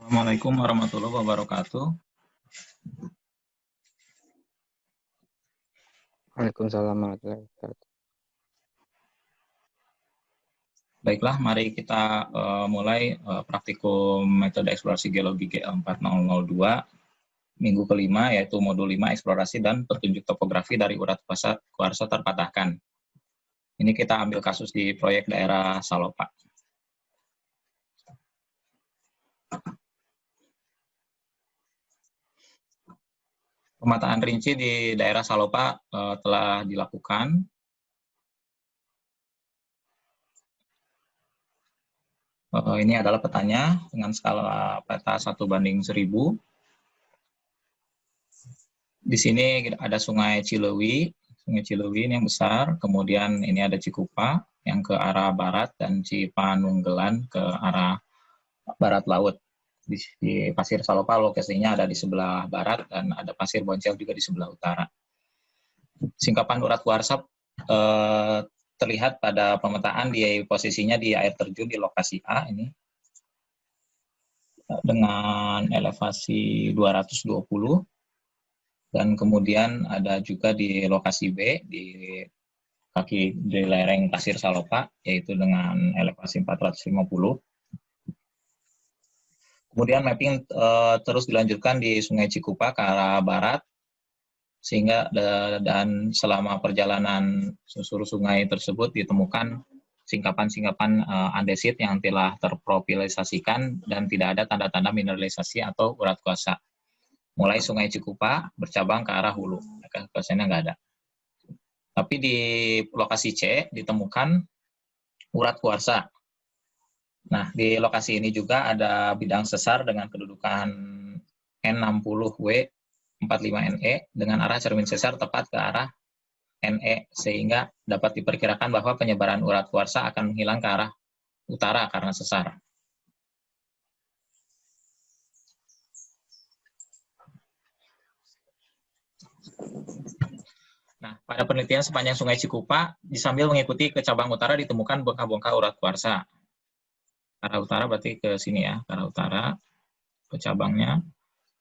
Assalamualaikum warahmatullahi wabarakatuh. Waalaikumsalam warahmatullahi wabarakatuh. Baiklah, mari kita mulai praktikum metode eksplorasi geologi G4002 minggu kelima, yaitu modul 5 eksplorasi dan petunjuk topografi dari urat kuarsa terpatahkan. Ini kita ambil kasus di proyek daerah Salopa. Pemetaan rinci di daerah Salopa telah dilakukan. Ini adalah petanya dengan skala peta 1:1000. Di sini ada Sungai Cilewi ini yang besar, kemudian ini ada Cikupa yang ke arah barat dan Cipanunggelan ke arah barat laut. Di Pasir Salopa lokasinya ada di sebelah barat dan ada Pasir Boncel juga di sebelah utara. Singkapan urat kuarsa terlihat pada pemetaan di posisinya di air terjun di lokasi A ini dengan elevasi 220. Dan kemudian ada juga di lokasi B, di lereng Pasir Salopa, yaitu dengan elevasi 450. Kemudian mapping terus dilanjutkan di Sungai Cikupa ke arah barat, sehingga dan selama perjalanan susur sungai tersebut ditemukan singkapan-singkapan andesit yang telah terprofilisasikan dan tidak ada tanda-tanda mineralisasi atau urat kuarsa. Mulai Sungai Cikupa bercabang ke arah hulu, kuarsanya nggak ada. Tapi di lokasi C ditemukan urat kuarsa. Nah, di lokasi ini juga ada bidang sesar dengan kedudukan N60W45NE dengan arah cermin sesar tepat ke arah NE, sehingga dapat diperkirakan bahwa penyebaran urat kuarsa akan menghilang ke arah utara karena sesar. Nah, pada penelitian sepanjang Sungai Cikupa, sambil mengikuti ke cabang utara ditemukan bongkah-bongkah urat kuarsa. Ke arah utara berarti ke sini ya, ke arah utara, ke cabangnya.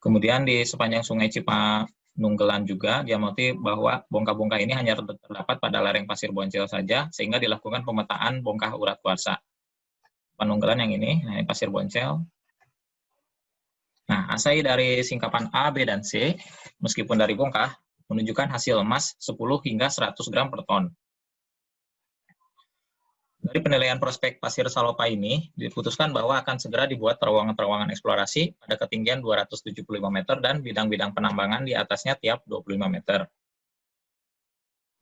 Kemudian di sepanjang Sungai Cipanunggelan juga diamati bahwa bongkah-bongkah ini hanya terdapat pada lereng Pasir Boncel saja, sehingga dilakukan pemetaan bongkah urat kuarsa. Panunggelan yang ini, nah ini Pasir Boncel. Nah, asai dari singkapan A, B, dan C, meskipun dari bongkah, menunjukkan hasil emas 10 hingga 100 gram per ton. Dari penilaian prospek Pasir Salopa ini, diputuskan bahwa akan segera dibuat terowongan-terowongan eksplorasi pada ketinggian 275 meter dan bidang-bidang penambangan di atasnya tiap 25 meter.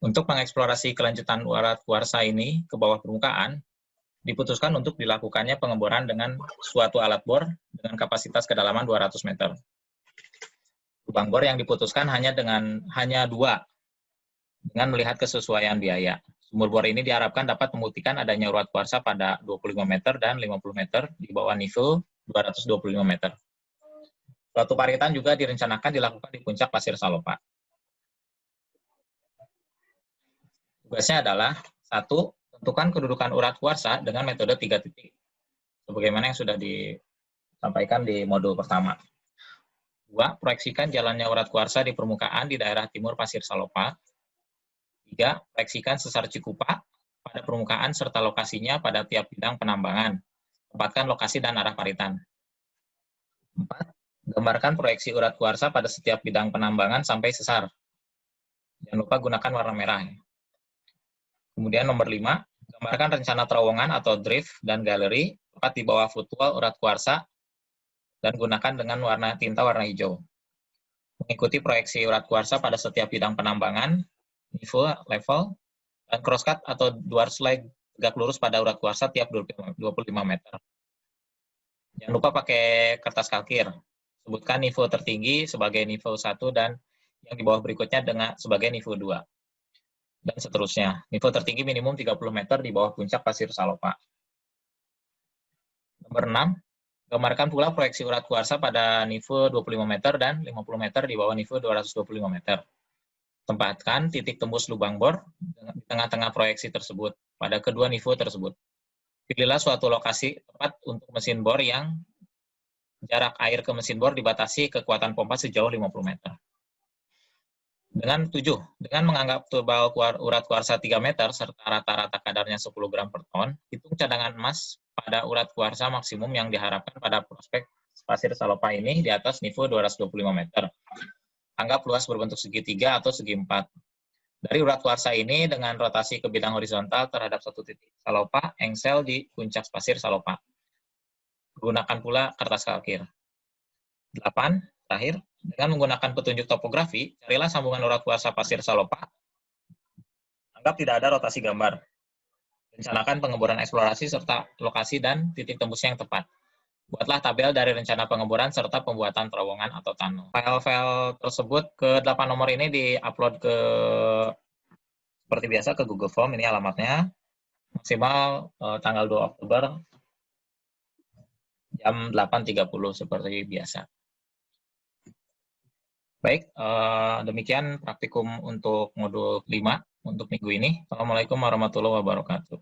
Untuk mengeksplorasi kelanjutan urat kuarsa ini ke bawah permukaan, diputuskan untuk dilakukannya pengeboran dengan suatu alat bor dengan kapasitas kedalaman 200 meter. Lubang bor yang diputuskan hanya 2 dengan melihat kesesuaian biaya. Sumur bor ini diharapkan dapat membuktikan adanya urat kuarsa pada 25 meter dan 50 meter di bawah nivel 225 meter. Suatu paritan juga direncanakan dilakukan di puncak Pasir Salopa. Tugasnya adalah 1. Tentukan kedudukan urat kuarsa dengan metode 3 titik, sebagaimana yang sudah disampaikan di modul pertama. 2. Proyeksikan jalannya urat kuarsa di permukaan di daerah timur Pasir Salopa. 3. Proyeksikan sesar Cikupa pada permukaan serta lokasinya pada tiap bidang penambangan. Tempatkan lokasi dan arah paritan. 4. Gambarkan proyeksi urat kuarsa pada setiap bidang penambangan sampai sesar. Jangan lupa gunakan warna merah. Kemudian nomor 5, gambarkan rencana terowongan atau drift dan galeri tepat di bawah footwall urat kuarsa dan gunakan dengan tinta warna hijau. Mengikuti proyeksi urat kuarsa pada setiap bidang penambangan, nivel, level, dan crosscut atau dual slide tegak lurus pada urat kuarsa tiap 25 meter. Jangan lupa pakai kertas kalkir. Sebutkan nivel tertinggi sebagai nivel 1 dan yang di bawah berikutnya sebagai nivel 2. Dan seterusnya. Nivel tertinggi minimum 30 meter di bawah puncak Pasir Salopa. Nomor 6, gambarkan pula proyeksi urat kuarsa pada nivel 25 meter dan 50 meter di bawah nivel 225 meter. Tempatkan titik tembus lubang bor di tengah-tengah proyeksi tersebut pada kedua nivel tersebut. Pilihlah suatu lokasi tepat untuk mesin bor yang Jarak air ke mesin bor dibatasi kekuatan pompa sejauh 50 meter. Dengan menganggap tebal urat kuarsa 3 meter serta rata-rata kadarnya 10 gram per ton, hitung cadangan emas pada urat kuarsa maksimum yang diharapkan pada prospek pasir Salopa ini di atas nivo 225 meter. Anggap luas berbentuk segitiga atau segi empat. Dari urat kuarsa ini dengan rotasi ke bidang horizontal terhadap satu titik Salopa, engsel di puncak pasir Salopa. Gunakan pula kertas kalkir. 8. Terakhir, dengan menggunakan petunjuk topografi, carilah sambungan urat kuarsa pasir Salopa. Anggap tidak ada rotasi gambar. Rencanakan pengeboran eksplorasi serta lokasi dan titik tembusnya yang tepat. Buatlah tabel dari rencana pengeboran serta pembuatan terowongan atau tunnel. File-file tersebut ke 8 nomor ini di-upload ke seperti biasa ke Google Form, ini alamatnya. Maksimal tanggal 2 Oktober jam 8.30 seperti biasa. Baik, demikian praktikum untuk modul 5 untuk minggu ini. Assalamualaikum warahmatullahi wabarakatuh.